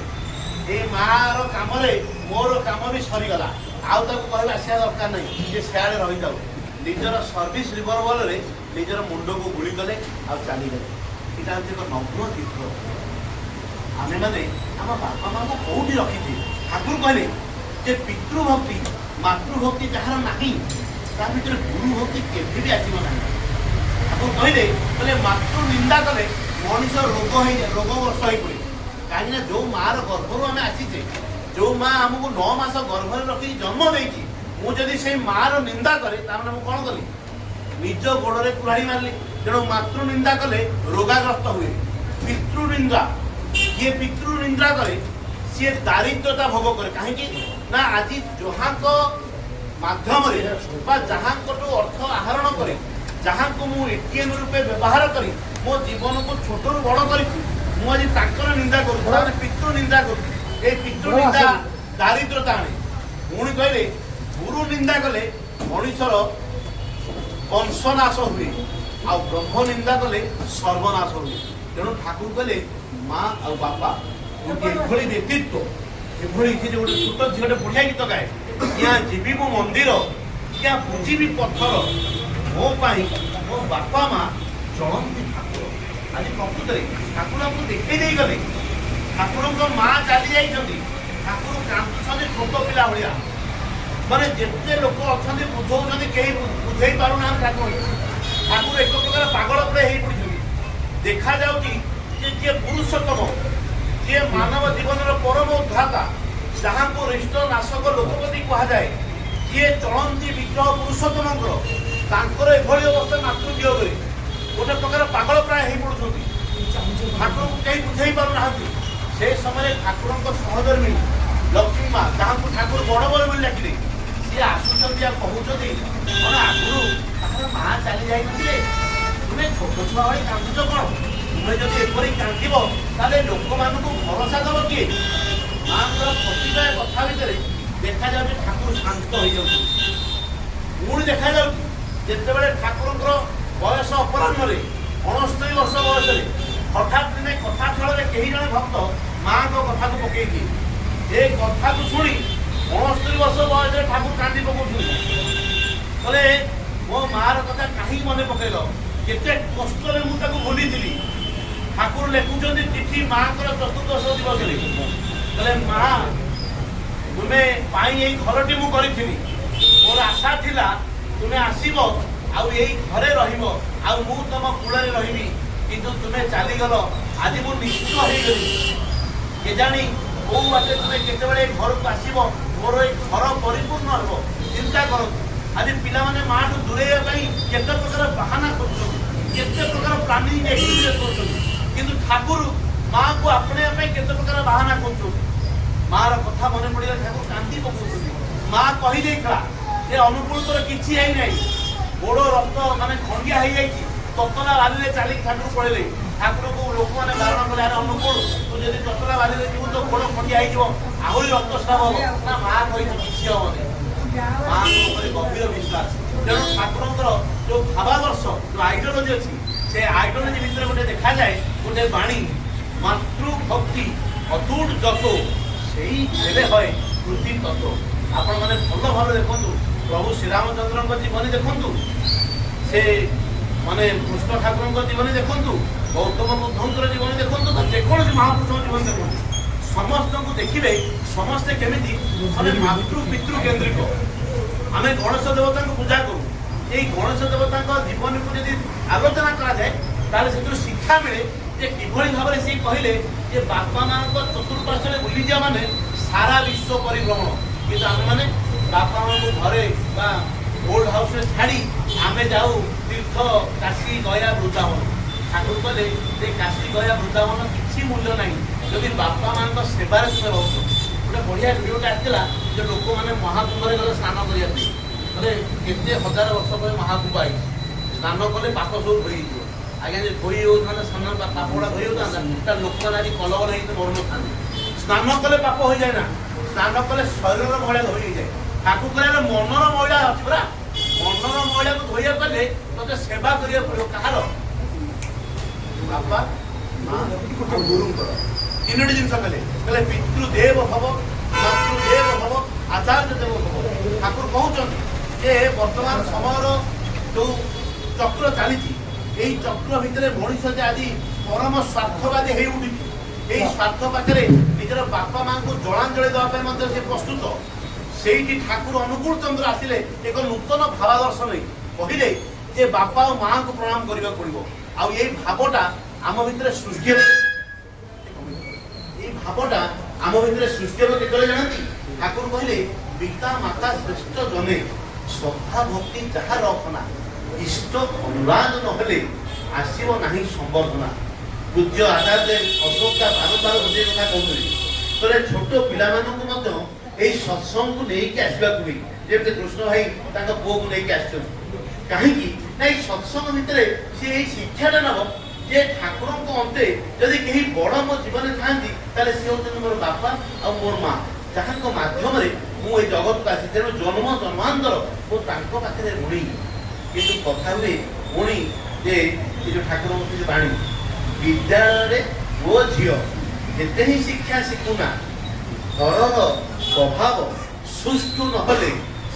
ଏ ମାଆର କାମରେ ମୋର କାମ ବି ସରିଗଲା, ଆଉ ତାକୁ କହିବା ଆସିବା ଦରକାର ନାହିଁ, ସେ ସିଆଡ଼େ ରହିଯାଉ। ନିଜର ସର୍ଭିସ ରିଭଲଭରରେ ନିଜର ମୁଣ୍ଡକୁ ଗୁଳି କଲେ ଆଉ ଚାଲିଗଲେ। ଏଇଟା ହେଉଛି ଏକ ନଗ୍ନ ଚିତ୍ର। ଆମେମାନେ ଆମ ବାପା ମାଆଙ୍କୁ କୋଉଠି ରଖିଛେ? ଠାକୁର କହିଲେ ଯେ ପିତୃଭକ୍ତି ମାତୃଭକ୍ତି ଯାହାର ନାହିଁ, ତା ଭିତରେ ଗୁରୁ ଭକ୍ତି କେବେ ବି ଆସିବ ନାହିଁ। ଠାକୁର କହିଲେ ମାତୃ ନିନ୍ଦା କଲେ ମଣିଷ ରୋଗଗ୍ରସ୍ତ ହୋଇପଡ଼େ। କାହିଁକିନା ଯୋଉ ମାଆର ଗର୍ଭରୁ ଆମେ ଆସିଛେ, ଯୋଉ ମା ଆମକୁ 9 ମାସ ଗର୍ଭରେ ରଖିକି ଜନ୍ମ ଦେଇଛି, ମୁଁ ଯଦି ସେଇ ମାଆର ନିନ୍ଦା କରେ, ତାମାନେ ମୁଁ କ'ଣ କଲି? ନିଜ ଗୋଡ଼ରେ କୁରାଢ଼ି ମାରିଲି। ତେଣୁ ମାତୃ ନିନ୍ଦା କଲେ ରୋଗାଗ୍ରସ୍ତ ହୁଏ। ପିତୃ ନିନ୍ଦା, କିଏ ପିତୃ ନିନ୍ଦା କରେ ସିଏ ଦାରିଦ୍ରତା ଭୋଗ କରେ। କାହିଁକି ନା ଆଜି ଯାହାଙ୍କ ମାଧ୍ୟମରେ ବା ଯାହାଙ୍କଠୁ ଅର୍ଥ ଆହରଣ କରେ, ଯାହାଙ୍କୁ ମୁଁ ATM ରୂପେ ବ୍ୟବହାର କରି ମୋ ଜୀବନକୁ ଛୋଟରୁ ବଡ଼ କରିଛି, ମୁଁ ଆଜି ତାଙ୍କର ନିନ୍ଦା କରୁଛି, ତାମାନେ ପିତୃ ନିନ୍ଦା କରୁଛି। এই ପିତୃ ନିନ୍ଦା ଦାରିଦ୍ରତା ଆଣେ। ପୁଣି କହିଲେ ଗୁରୁ ନିନ୍ଦା କଲେ ମଣିଷର ବଂଶନାଶ ହୁଏ, ଆଉ ବ୍ରହ୍ମ ନିନ୍ଦା କଲେ ସର୍ବନାଶ ହୁଏ। ତେଣୁ ଠାକୁର କହିଲେ ମା ଆଉ ବାପା ଗୋଟେ ଏଭଳି ବ୍ୟକ୍ତିତ୍ୱ, ଏଭଳି ସେ ଗୋଟେ ଛୋଟ ଝିଅଟେ ବଢ଼ିଆ ଗୀତ ଗାଏ, କିଆଁ ଯିବି ମୁଁ ମନ୍ଦିର, କିଆଁ ବୁଝିବି ପଥର, ମୋ ପାଇଁ ମୋ ବାପା ମା ଚଳନ୍ତି ଠାକୁର। ଆଜି ପ୍ରକୃତରେ ଠାକୁରଙ୍କୁ ଦେଖେଇ ଦେଇଗଲେ, ଠାକୁରଙ୍କ ମା ଚାଲି ଯାଇଛନ୍ତି, ଠାକୁର କାନ୍ଦୁଛନ୍ତି ଛୋଟ ପିଲା ଭଳିଆ। ମାନେ ଯେତେ ଲୋକ ଅଛନ୍ତି ବୁଝଉଛନ୍ତି, କେହି ବୁଝେଇ ପାରୁନାହାନ୍ତି ଠାକୁରଙ୍କୁ। ଠାକୁର ଏକ ପ୍ରକାର ପାଗଳ ପ୍ରାୟ ହେଇ ପଡ଼ିଛନ୍ତି। ଦେଖାଯାଉଛି ଯେ ଯିଏ ପୁରୁଷୋତ୍ତମ, ଯିଏ ମାନବ ଜୀବନର ପରମ ଉଦ୍ଧାତା, ଯାହାଙ୍କୁ ରିଷ୍ଟ ନାଶକ ଲୋକପତି କୁହାଯାଏ, ଯିଏ ଚଳନ୍ତି ବିଗ୍ରହ ପୁରୁଷୋତ୍ତମଙ୍କର, ତାଙ୍କର ଏଭଳି ଅବସ୍ଥା ମାତୃ ବିୟୋଗରେ ଗୋଟେ ପ୍ରକାର ପାଗଳ ପ୍ରାୟ ହେଇ ପଡ଼ୁଛନ୍ତି। ଠାକୁରଙ୍କୁ କେହି ବୁଝେଇ ପାରୁନାହାନ୍ତି। ସେ ସମୟରେ ଠାକୁରଙ୍କ ସହଧର୍ମୀ ଲକ୍ଷ୍ମୀ ମା, ଯାହାଙ୍କୁ ଠାକୁର ବଡ଼ ବଡ଼ ବୋଲି ଡାକିଲେ, ସିଏ ଆସୁଛନ୍ତି ଆଉ କହୁଛନ୍ତି, କ'ଣ ଆଗରୁ ତାହାର ମା ଚାଲି ଯାଇନଥିଲେ, ତୁମେ ଛୋଟ ଛୁଆ ଭଳି କାନ୍ଦୁଛ କ'ଣ? ତୁମେ ଯଦି ଏପରି କାନ୍ଦିବ ତାହେଲେ ଲୋକମାନଙ୍କୁ ଭରସା ଦେବ କିଏ? ମାଙ୍କର ପ୍ରତିଭା କଥା ଭିତରେ ଦେଖାଯାଉଛି ଠାକୁର ଶାନ୍ତ ହୋଇଯାଉଛି। ପୁଣି ଦେଖାଯାଉଛି ଯେତେବେଳେ ଠାକୁରଙ୍କର ବୟସ ଅପରାହ୍ନରେ 69 ବର୍ଷ ବୟସରେ ହଠାତ୍ ଦିନେ କଥା ଛଳରେ କେହି ଜଣେ ଭକ୍ତ ମାଙ୍କ କଥାକୁ ପକେଇ ଦିଏ। ଏ କଥାକୁ ଶୁଣି 69 ବର୍ଷ ବୟସରେ ଠାକୁର କାନ୍ଦି ପକାଉଛନ୍ତି। କହିଲେ ମୋ ମାଆର କଥା କାହିଁକି ମନେ ପକେଇଲ, କେତେ କଷ୍ଟରେ ମୁଁ ତାକୁ ଭୁଲିଥିଲି। ଠାକୁର ଲେଖୁଛନ୍ତି ଚିଠି ମାଆଙ୍କର ଚତୁର୍ଦ୍ଦଶ ଦିବସରେ। କହିଲେ ମା, ତୁମେ ପାଇଁ ଏଇ ଘରଟି ମୁଁ କରିଥିଲି, ମୋର ଆଶା ଥିଲା ତୁମେ ଆସିବ ଆଉ ଏଇ ଘରେ ରହିବ ଆଉ ମୁଁ ତମ କୂଳରେ ରହିବି, କିନ୍ତୁ ତୁମେ ଚାଲିଗଲ। ଆଜି ମୁଁ ନିଶ୍ଚିତ ହେଇଗଲି, କେଜାଣି କୋଉ ବାଟେ ତୁମେ କେତେବେଳେ ଘରକୁ ଆସିବ, ମୋର ଏଇ ଘର ପରିପୂର୍ଣ୍ଣ ହେବ। ଚିନ୍ତା କରନ୍ତୁ, ଆଜି ପିଲାମାନେ ମାଠୁ ଦୂରେଇବା ପାଇଁ କେତେ ପ୍ରକାର ବାହାନା କରୁଛନ୍ତି, କେତେ ପ୍ରକାର ପ୍ଲାନିଂ ଏକ୍ସପିରିଏନ୍ସ କରୁଛନ୍ତି, କିନ୍ତୁ ଠାକୁର ମାଆକୁ ଆପଣେଇବା ପାଇଁ କେତେ ପ୍ରକାର ବାହାନା କରୁଛନ୍ତି। ମାଆର କଥା ମନେ ପଡ଼ିଲେ ଠାକୁର କାନ୍ଦି ପକାଉଛନ୍ତି। ମା କହିଦେଇଥିଲା ଯେ ଅନୁକୂଳ କିଛି ହେଇନାହିଁ, ଗୋଡ଼ ରକ୍ତ ମାନେ ଖଣ୍ଡିଆ ହେଇଯାଇଛି, ତତଲା ବାଲିରେ ଚାଲିକି ଠାକୁର ପଳେଇଲେ। ଠାକୁରଙ୍କୁ ଲୋକମାନେ ବାରଣ କଲେ, ଆରେ ଅନୁକୂଳ ତୁ ଯଦି ତତଲା ବାଲିରେ ଯିବୁ ତ ଗୋଡ଼ ଖଣ୍ଡିଆ ହେଇଯିବ, ଆହୁରି ରକ୍ତସ୍ରାବ ହବ। ନା ମା କହିଛି କିଛି ହବନି। ମାଙ୍କ ଉପରେ ଗଭୀର ବିଶ୍ୱାସ। ତେଣୁ ଠାକୁରଙ୍କର ଯୋଉ ଭାବାଦର୍ଶ, ଯୋଉ ଆଇଡିଓଲୋଜି ଅଛି, ସେ ଆଇଡିଓଲୋଜି ଭିତରେ ଗୋଟେ ଦେଖାଯାଏ ଗୋଟେ ବାଣୀ, ମାତୃଭକ୍ତି ଅତୁଟ ଯତ ସେଇ ছেলে হয় କୃତି ତତ୍ତ୍ୱ। ଆପଣମାନେ ଭଲ ଭାବରେ ଦେଖନ୍ତୁ, ପ୍ରଭୁ ଶ୍ରୀରାମଚନ୍ଦ୍ରଙ୍କ ଜୀବନୀ ଦେଖନ୍ତୁ, ସେ ମାନେ କୃଷ୍ଣ ଠାକୁରଙ୍କ ଜୀବନୀ ଦେଖନ୍ତୁ, ଗୌତମ ବୁଦ୍ଧଙ୍କର ଜୀବନୀ ଦେଖନ୍ତୁ, ବା ଯେକୌଣସି ମହାପୁରୁଷଙ୍କ ଜୀବନୀ ଦେଖନ୍ତୁ, ସମସ୍ତଙ୍କୁ ଦେଖିବେ ସମସ୍ତେ କେମିତି ମାନେ ମାତୃ ପିତୃ କେନ୍ଦ୍ରିକ। ଆମେ ଗଣେଶ ଦେବତାଙ୍କୁ ପୂଜା କରୁ, ଏଇ ଗଣେଶ ଦେବତାଙ୍କ ଜୀବନୀକୁ ଯଦି ଆଲୋଚନା କରାଯାଏ ତାହେଲେ ସେଥିରୁ ଶିକ୍ଷା ମିଳେ ଯେ କିଭଳି ଭାବରେ ସେ କହିଲେ ଯେ ବାପା ମାଙ୍କ ଚତୁଃପାର୍ଶ୍ୱରେ ବୁଲିଯିବା ମାନେ ସାରା ବିଶ୍ୱ ପରିଭ୍ରମଣ, କିନ୍ତୁ ଆମେମାନେ ବାପା ମାଙ୍କୁ ଘରେ ବା ଓଲ୍ଡ ହାଉସରେ ଛାଡ଼ି ଆମେ ଯାଉ ତୀର୍ଥ କାଶୀ ଗୟା ବୃନ୍ଦାବନ। ଠାକୁର କହିଲେ ଯେ କାଶୀ ଗୟା ବୃନ୍ଦାବନ କିଛି ମୂଲ୍ୟ ନାହିଁ ଯଦି ବାପା ମାଙ୍କ ସେବାରେ ତୁମେ ରହୁଛ। ଗୋଟେ ବଢ଼ିଆ ଭିଡ଼ିଓଟା ଆସିଥିଲା ଯେ ଲୋକମାନେ ମହାକୁମ୍ଭରେ ଗଲେ ସ୍ନାନ କରିବା ପାଇଁ, କହିଲେ କେତେ ହଜାର ବର୍ଷ ପରେ ମହାକୁମ୍ଭ ଆଇଛି, ସ୍ନାନ କଲେ ପାପ ସବୁ ଧୋଇ ହେଇଯିବ। ଆଜ୍ଞା ଯେ ଧୋଇ ହେଉଥାନ୍ତେ ସ୍ନାନ ପାପ ଗୁଡ଼ା ଧୋଇ ହେଉଥାନ୍ତା, ତା ଲୋକମାନେ ଆଜି କଲବଲ ହେଇକି ମରୁନଥାନ୍ତେ। ସ୍ନାନ କଲେ ପାପ ହୋଇଯାଏ ନା, ସ୍ନାନ କଲେ ଶରୀରର ମଇଳା ଧୋଇ ହେଇଯାଏ। ଠାକୁର କହିଲେ ମନର ମଇଳା ଅଛି ପରା, ମନର ମଇଳାକୁ ଧୋଇବାକୁ ଗଲେ ତତେ ସେବା କରିବାକୁ ପଡ଼ିବ। କାହାର? ବାପା ମା ଆଉ ଗୁରୁଙ୍କର। ତିନୋଟି ଜିନିଷ କହିଲେ, କହିଲେ ପିତୃଦେବ ଭବ, ମାତୃଦେବ ଭବ, ଆଚାର୍ଯ୍ୟ ଦେବ ଭବ। ଠାକୁର କହୁଛନ୍ତି ଯେ ବର୍ତ୍ତମାନ ସମୟର ଯୋଉ ଚକ୍ର ଚାଲିଛି, এই চক্র ভিতরে মଣିষ যে আଜି পরম স্বার্থবাদী হয়ে উঠিছে, এই স্বার্থ পাখে নিজের বাপা মাଙ୍କୁ জଳାঞ্জଳି দেওয়া ପାଇଁ ମଧ୍ୟ ସେ ପ୍ରସ୍ତୁତ। ସେଇଠି ଠାକୁର ଅନୁକୂଳ ଚନ୍ଦ୍ର ଆସିଲେ ଏକ ନୂତନ ଭାବାଦର୍ଶ ନେଇ କହିଲେ ଯେ ବାପା ଓ ମାଙ୍କୁ ପ୍ରଣାମ କରିବାକୁ ପଡ଼ିବ। ଆଉ ଏଇ ଭାବଟା ଆମ ଭିତରେ ସୃଷ୍ଟି ହେବ, ଏଇ ଭାବଟା ଆମ ଭିତରେ ସୃଷ୍ଟି ହେବ କେତେବେଳେ ଜାଣନ୍ତି? ଠାକୁର କହିଲେ ପିତା ମାତା ଶ୍ରେଷ୍ଠ ଜନେ ଶ୍ରଦ୍ଧା ଭକ୍ତି ଯାହା ରଖନା, ଇଷ୍ଟ ଅନୁରାଗ ନହେଲେ ଆସିବ ନାହିଁ ସମ୍ବର୍ଦ୍ଧନା। ପୂଜ୍ୟ ଆଚାର୍ଯ୍ୟ ଅଶୋକା ବାରମ୍ବାର ଗୋଟିଏ କଥା କହୁଥିଲେ, କହିଲେ ଛୋଟ ପିଲାମାନଙ୍କୁ ମଧ୍ୟ ଏଇ ସତ୍ସଙ୍ଗକୁ ନେଇକି ଆସିବାକୁ ହୁଏ, ଯେମିତି କୃଷ୍ଣ ଭାଇ ତାଙ୍କ ପୁଅକୁ ନେଇକି ଆସିଛନ୍ତି। କାହିଁକି ନା ଏଇ ସତ୍ସଙ୍ଗ ଭିତରେ ସେ ଏଇ ଶିକ୍ଷାଟା ନେବ ଯେ ଠାକୁରଙ୍କ ଅନ୍ତେ ଯଦି କେହି ବଡ଼ ମୋ ଜୀବନରେ ଥାଆନ୍ତି ତାହେଲେ ସେ ହେଉଛନ୍ତି ମୋର ବାପା ଆଉ ମୋର ମା, ଯାହାଙ୍କ ମାଧ୍ୟମରେ ମୁଁ ଏଇ ଜଗତକୁ ଆସି। ତେଣୁ ଜନ୍ମ ଜନ୍ମାନ୍ତର ମୁଁ ତାଙ୍କ ପାଖରେ ଋଣୀ। କିନ୍ତୁ କଥା ହୁଏ ପୁଣି ଯେ ଏ ଯୋଉ ଠାକୁରଙ୍କ ଯୋଉ ବାଣୀ, ବିଦ୍ୟାଳୟରେ ପୁଅ ଝିଅ ଯେତେ ହିଁ ଶିକ୍ଷା ଶିଖୁନା, ଘରର ସ୍ୱଭାବ ସୁଷ୍ଠୁ ନହେଲେ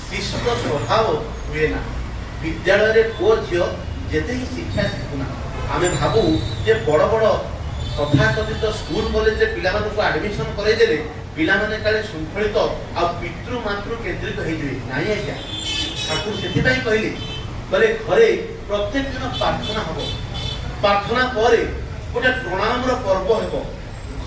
ଶିଷ୍ଟ ସ୍ୱଭାବ ହୁଏ ନା। ବିଦ୍ୟାଳୟରେ ପୁଅ ଝିଅ ଯେତେ ହିଁ ଶିକ୍ଷା ଶିଖୁନା, ଆମେ ଭାବୁ ଯେ ବଡ଼ ବଡ଼ ତଥାକଥିତ ସ୍କୁଲ କଲେଜରେ ପିଲାମାନଙ୍କୁ ଆଡମିସନ କରେଇଦେଲେ ପିଲାମାନେ କାଳେ ଶୃଙ୍ଖଳିତ ଆଉ ପିତୃ ମାତୃ କେନ୍ଦ୍ରିତ ହେଇଯିବେ। ନାଇଁ ଆଜ୍ଞା, ଠାକୁର ସେଥିପାଇଁ କହିଲେ ଘରେ ପ୍ରତ୍ୟେକ ଦିନ ପ୍ରାର୍ଥନା ହବ, ପ୍ରାର୍ଥନା ପରେ ଗୋଟେ ପ୍ରଣାମର ପର୍ବ ହେବ।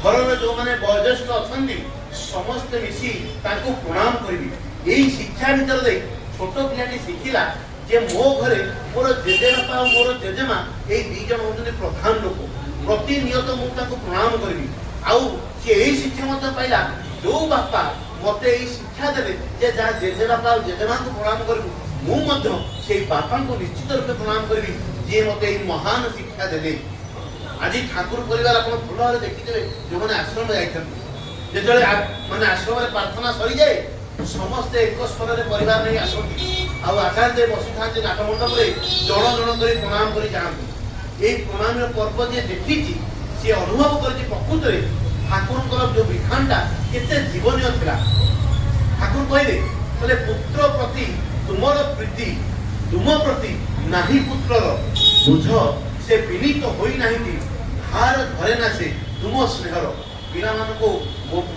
ଘରର ଯୋଉମାନେ ବୟୋଜ୍ୟେଷ୍ଠ ଅଛନ୍ତି ସମସ୍ତେ ମିଶି ତାଙ୍କୁ ପ୍ରଣାମ କରିବି। ଏଇ ଶିକ୍ଷା ଭିତରେ ଦେଇ ଛୋଟ ପିଲାଟି ଶିଖିଲା ଯେ ମୋ ଘରେ ମୋର ଜେଜେବାପା ଆଉ ମୋର ଜେଜେମା ଏଇ ଦି ଜଣ ହଉଛନ୍ତି ପ୍ରଧାନ ଲୋକ, ପ୍ରତିନିୟତ ମୁଁ ତାଙ୍କୁ ପ୍ରଣାମ କରିବି। ଆଉ ସେ ଏଇ ଶିକ୍ଷା ମଧ୍ୟ ପାଇଲା, ଯୋଉ ବାପା ମତେ ଏଇ ଶିକ୍ଷା ଦେଲେ ଯେ ଯାହା ଜେଜେବାପା ଆଉ ଜେଜେମାଙ୍କୁ ପ୍ରଣାମ କରିବୁ, ମୁଁ ମଧ୍ୟ ସେଇ ବାପାଙ୍କୁ ନିଶ୍ଚିତ ରୂପେ ପ୍ରଣାମ କରିବି ଯିଏ ମତେ ଏଇ ମହାନ ଶିକ୍ଷା ଦେଲେ। ଆଜି ଠାକୁର ପରିବାର ଆପଣ ଭଲ ଭାବରେ ଦେଖିଦେବେ, ଯୋଉମାନେ ଆଶ୍ରମ ଯାଇଛନ୍ତି, ଯେତେବେଳେ ମାନେ ଆଶ୍ରମରେ ପ୍ରାର୍ଥନା ସରିଯାଏ ସମସ୍ତେ ଏକ ସ୍ୱରରେ ପରିବାର ନେଇ ଆସନ୍ତି, ଆଉ ଆଚାର୍ଯ୍ୟ ବସିଥାନ୍ତି ନାଟ ମଣ୍ଡପରେ, ଜଣ ଜଣ କରି ପ୍ରଣାମ କରି ଯାଆନ୍ତି। ଏଇ ପ୍ରଣାମର ପର୍ବ ଯିଏ ଦେଖିଛି ସିଏ ଅନୁଭବ କରିଛି ପ୍ରକୃତରେ ଠାକୁରଙ୍କର ଯୋଉ ବିଧାନଟା କେତେ ଜୀବନୀୟ ଥିଲା। ଠାକୁର କହିଲେ କହିଲେ ପୁତ୍ର ପ୍ରତି ତୁମର ପ୍ରୀତି ତୁମ ପ୍ରତି ନାହିଁ ପୁତ୍ରର ବୁଝ ସେ ବିନୀତ ହୋଇନାହିଁ ଧାର ଧରେ ନା ସେ ତୁମ ସ୍ନେହର। ପିଲାମାନଙ୍କୁ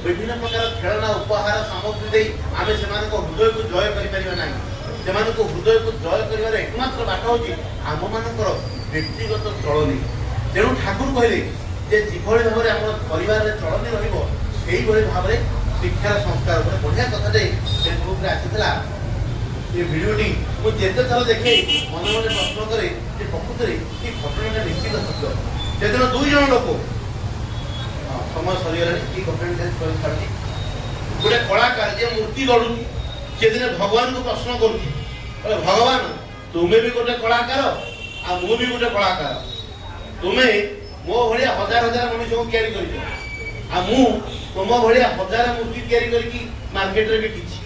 ବିଭିନ୍ନ ପ୍ରକାର ଖେଳନା ଉପହାର ସାମଗ୍ରୀ ଦେଇ ଆମେ ସେମାନଙ୍କ ହୃଦୟକୁ ଜୟ କରିପାରିବା ନାହିଁ। ସେମାନଙ୍କୁ ହୃଦୟକୁ ଜୟ କରିବାର ଏକମାତ୍ର ବାଟ ହେଉଛି ଆମମାନଙ୍କର ବ୍ୟକ୍ତିଗତ ଚଳନୀ। ତେଣୁ ଠାକୁର କହିଲେ ଯେ ଯେଭଳି ଭାବରେ ଆମ ପରିବାରରେ ଚଳନୀ ରହିବ ସେଇଭଳି ଭାବରେ ଶିକ୍ଷାର ସଂସ୍କାର ଉପରେ ବଢିଆ କଥାଟେ ଫେସବୁକରେ ଆସିଥିଲା। ଏ ଭିଡ଼ିଓଟି ମୁଁ ଯେତେ ଥର ଦେଖେ ମନେ ମନେ ପ୍ରଶ୍ନ କରେ ଯେ ପ୍ରକୃତରେ ଏ ଘଟଣାଟା ନିଶ୍ଚିତ ସତ୍ୟ। ସେଦିନ 2 ଜଣ ଲୋକ ସମୟ ସରିଗଲାଣି ଏ ଘଟଣାଟା ଛାଡୁଛି। ଗୋଟେ କଳାକାର ଯିଏ ମୂର୍ତ୍ତି ଗଢୁଛି ସେଦିନ ଭଗବାନଙ୍କୁ ପ୍ରଶ୍ନ କରୁଛି ଭଗବାନ ତୁମେ ବି ଗୋଟେ କଳାକାର ଆଉ ମୁଁ ବି ଗୋଟେ କଳାକାର। ତୁମେ ମୋ ଭଳିଆ ହଜାର ହଜାର ମଣିଷଙ୍କୁ ତିଆରି କରିଛ ଆଉ ମୁଁ ତୁମ ଭଳିଆ ହଜାର ମୂର୍ତ୍ତି ତିଆରି କରିକି ମାର୍କେଟରେ ବିକିଛି।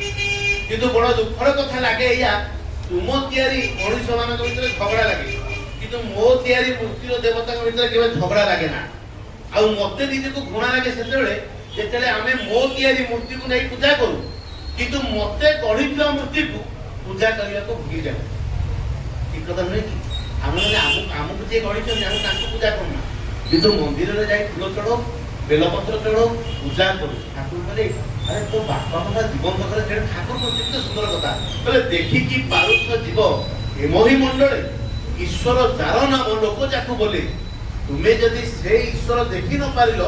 କିନ୍ତୁ ବଡ ଦୁଃଖର କଥା ଲାଗେ ଏଇଆ ତୁମ ତିଆରି ମଣିଷ ମାନଙ୍କ ଭିତରେ ଝଗଡା ଲାଗେ କିନ୍ତୁ ମୋ ତିଆରି ମୂର୍ତ୍ତିର ଦେବତାଙ୍କ ଭିତରେ କେବେ ଝଗଡା ଲାଗେ ନା। ଆଉ ମତେ ନିଜକୁ ଘୃଣା ଲାଗେ ସେତେବେଳେ ଯେତେବେଳେ ଆମେ ମୋ ତିଆରି ମୂର୍ତ୍ତିକୁ ନେଇ ପୂଜା କରୁ କିନ୍ତୁ ମତେ ଗଢିଥିବା ମୂର୍ତ୍ତିକୁ ପୂଜା କରିବାକୁ ଭୁଲି ଯାଉ। ଠିକ କଥା ନୁହେଁ କି? ଆମେ ଆମକୁ ଯିଏ ଗଢିଛନ୍ତି ଆମେ ତାଙ୍କୁ ପୂଜା କରୁନା କିନ୍ତୁ ମନ୍ଦିରରେ ଯାଇ ଫୁଲ ଚଢଉ ବେଲପତ୍ର ଚଢଉ ପୂଜା କରୁ। ଠାକୁର କହିଲେ ଆରେ ତୋ ବାପା ମାତା ଜୀବନ ପାଖରେ ତେଣୁ ଠାକୁର କେତେ ସୁନ୍ଦର କଥା କହିଲେ ଦେଖିକି ପାରୁଥ ଜୀବ ଏମହି ମଣ୍ଡଳେ ଈଶ୍ୱର ଯାର ନାମ ଲୋକ ଯାକୁ ବୋଲେ ତୁମେ ଯଦି ସେ ଈଶ୍ୱର ଦେଖି ନ ପାରିଲ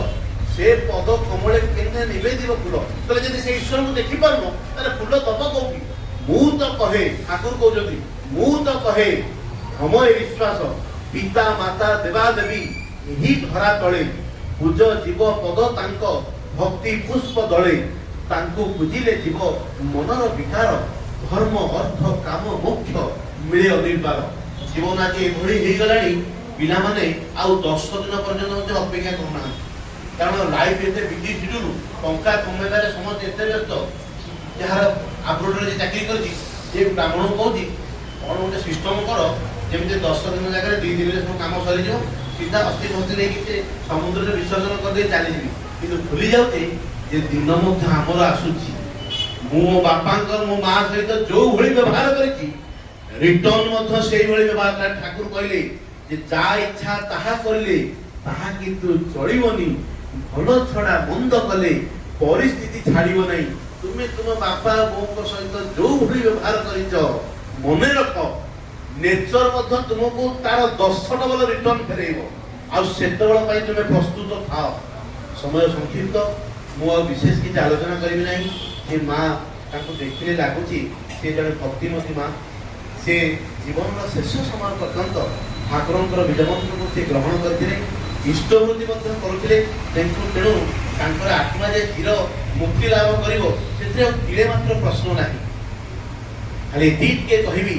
ସେ ପଦ କମଳେ କେତେ ନିବେଦିବ ଫୁଲ। ତାହେଲେ ଯଦି ସେ ଈଶ୍ୱରକୁ ଦେଖିପାରୁନ ତାହେଲେ ଫୁଲ ଦବ କୋଉଠି? ମୁଁ ତ କହେ ଠାକୁର କହୁଛନ୍ତି ମୁଁ ତ କହେ ସମୟ ବିଶ୍ୱାସ ପିତା ମାତା ଦେବା ଦେବୀ ଏହି ଧରା ତଳେ ପୂଜ ଜୀବ ପଦ ତାଙ୍କ ଭକ୍ତି ପୁଷ୍ପ ଦଳେ ତାଙ୍କୁ ପୂଜିଲେ ଜୀବ ମନର ବିକାର ଧର୍ମ ଅର୍ଥ କାମ ମୋକ୍ଷ ମିଳେ ଅନିର୍ବାର। ଜୀବନ ଆଜି ଏଭଳି ହେଇଗଲାଣି ପିଲାମାନେ ଆଉ 10 ଦିନ ପର୍ଯ୍ୟନ୍ତ ମଧ୍ୟ ଅପେକ୍ଷା କରୁନାହାନ୍ତି କାରଣ ଲାଇଫ ଏତେ ବିଜି ସିଡ୍ୟୁଲ ଟଙ୍କା କମେଇବାରେ ସମସ୍ତେ ଏତେ ବ୍ୟସ୍ତ। ଯାହାର ଆବ୍ରୋଡରେ ଯେ ଚାକିରି କରିଛି ସେ ବ୍ରାହ୍ମଣକୁ କହୁଛି କଣ ଗୋଟେ ସିଷ୍ଟମ କର ଯେମିତି 10 ଦିନ ଜାଗାରେ 2 ଦିନରେ ସବୁ କାମ ସରିଯିବ ସିଧା ଅସ୍ଥି ଫସ୍ତି ନେଇକି ସେ ସମୁଦ୍ରରେ ବିସର୍ଜନ କରିଦେଇ ଚାଲିଯିବି। କିନ୍ତୁ ଭୁଲି ଯାଉଛି ଯେ ଦିନ ମଧ୍ୟ ଆମର ଆସୁଛି ମୁଁ ମୋ ବାପାଙ୍କର ମୋ ମା ସହିତ ଯୋଉ ଭଳି ବ୍ୟବହାର କରିଛି ରିଟର୍ନ ମଧ୍ୟ ସେଇଭଳି ବ୍ୟବହାର କରେ। ଠାକୁର କହିଲେ ଯେ ଯାହା ଇଚ୍ଛା ତାହା କରିଲେ ତାହା କିନ୍ତୁ ଚଳିବନି ଭଲ ଛଡା ମନ୍ଦ କଲେ ପରିସ୍ଥିତି ଛାଡିବ ନାହିଁ। ତୁମେ ତୁମ ବାପା ବୋଉଙ୍କ ସହିତ ଯୋଉ ଭଳି ବ୍ୟବହାର କରିଛ ମନେ ରଖ ନେଚର ମଧ୍ୟ ତୁମକୁ ତାର 10 ଡବଲ ରିଟର୍ନ ଫେରେଇବ। ଆଉ ସେତେବେଳେ ପାଇଁ ତୁମେ ପ୍ରସ୍ତୁତ ଥାଅ। ସମୟ ସଂକ୍ଷିପ୍ତ ମୁଁ ଆଉ ବିଶେଷ କିଛି ଆଲୋଚନା କରିବି ନାହିଁ। ସେ ମା ତାଙ୍କୁ ଦେଖିଲେ ଲାଗୁଛି ସେ ଜଣେ ଭକ୍ତିମତୀ ମା। ସେ ଜୀବନର ଶେଷ ସମୟ ପର୍ଯ୍ୟନ୍ତ ଠାକୁରଙ୍କର ବୀଜମନ୍ତ୍ରକୁ ସେ ଗ୍ରହଣ କରିଥିଲେ ଇଷ୍ଟବୃତ୍ତି ମଧ୍ୟ କରୁଥିଲେ। ତେଣୁ ତାଙ୍କର ଆତ୍ମା ଯେ ଚିର ମୁକ୍ତି ଲାଭ କରିବ ସେଥିରେ ଆଉ ତିଳେ ମାତ୍ର ପ୍ରଶ୍ନ ନାହିଁ। ଖାଲି ଏତିକି ଟିକେ କହିବି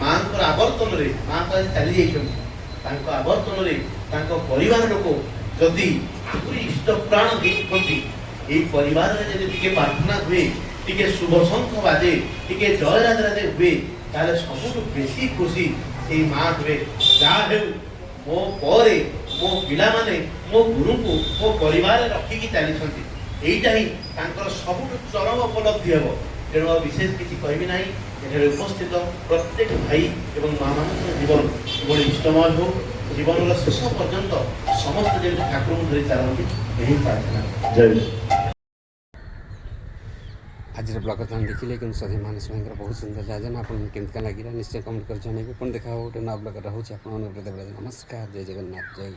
ମାଙ୍କର ଆବର୍ତ୍ତନରେ ମା ତ ଆଜି ଚାଲି ଯାଇଛନ୍ତି ତାଙ୍କ ଆବର୍ତ୍ତନରେ ତାଙ୍କ ପରିବାର ଲୋକ ଯଦି ଆହୁରି ଇଷ୍ଟ ପ୍ରାଣ ଦେଇଛନ୍ତି ଏଇ ପରିବାରରେ ଯଦି ଟିକେ ପ୍ରାର୍ଥନା ହୁଏ ଟିକେ ଶୁଭ ଶଙ୍ଖ ବାଜେ ଟିକେ ଜୟ ରାଧେ ରାଧେ ହୁଏ ତାହେଲେ ସବୁଠୁ ବେଶୀ ଖୁସି ସେଇ ମା ହୁଏ। ଯାହା ହେଉ ମୋ ପରେ ମୋ ପିଲାମାନେ ମୋ ଗୁରୁଙ୍କୁ ମୋ ପରିବାରରେ ରଖିକି ଚାଲିଛନ୍ତି ଏଇଟା ହିଁ ତାଙ୍କର ସବୁଠୁ ଚରମ ଉପଲବ୍ଧି ହେବ। ତେଣୁ ଆଉ ବିଶେଷ କିଛି କହିବି ନାହିଁ। ଏଠାରେ ଉପସ୍ଥିତ ପ୍ରତ୍ୟେକ ଭାଇ ଏବଂ ମା ମାନଙ୍କର ଜୀବନ ଏଭଳି ଇଷ୍ଟମୟ ହଉ ଜୀବନର ଶେଷ ପର୍ଯ୍ୟନ୍ତ ସମସ୍ତେ ଯେମିତି ଠାକୁରଙ୍କୁ ଧରି ଚାଲନ୍ତି ଏହି ପ୍ରାର୍ଥନା। ଜୟ ଆଜିର ବ୍ଲଗ୍ ଆପଣ ଦେଖିଲେ କିନ୍ତୁ ସଧୀ ମାନସ ଭାଇଙ୍କର ବହୁତ ସୁନ୍ଦର ଆୟୋଜନ ଆପଣଙ୍କୁ କେମିତି ଲାଗିଲା ନିଶ୍ଚୟ କମେଣ୍ଟ କରି ଜଣାଇବେ। ପୁଣି ଦେଖା ହେବ ଗୋଟେ ନୂଆ ବ୍ଲଗ୍ ରହୁଛି ଆପଣଙ୍କ ନମସ୍କାର ଜୟ ଜଗନ୍ନାଥ ଜୟ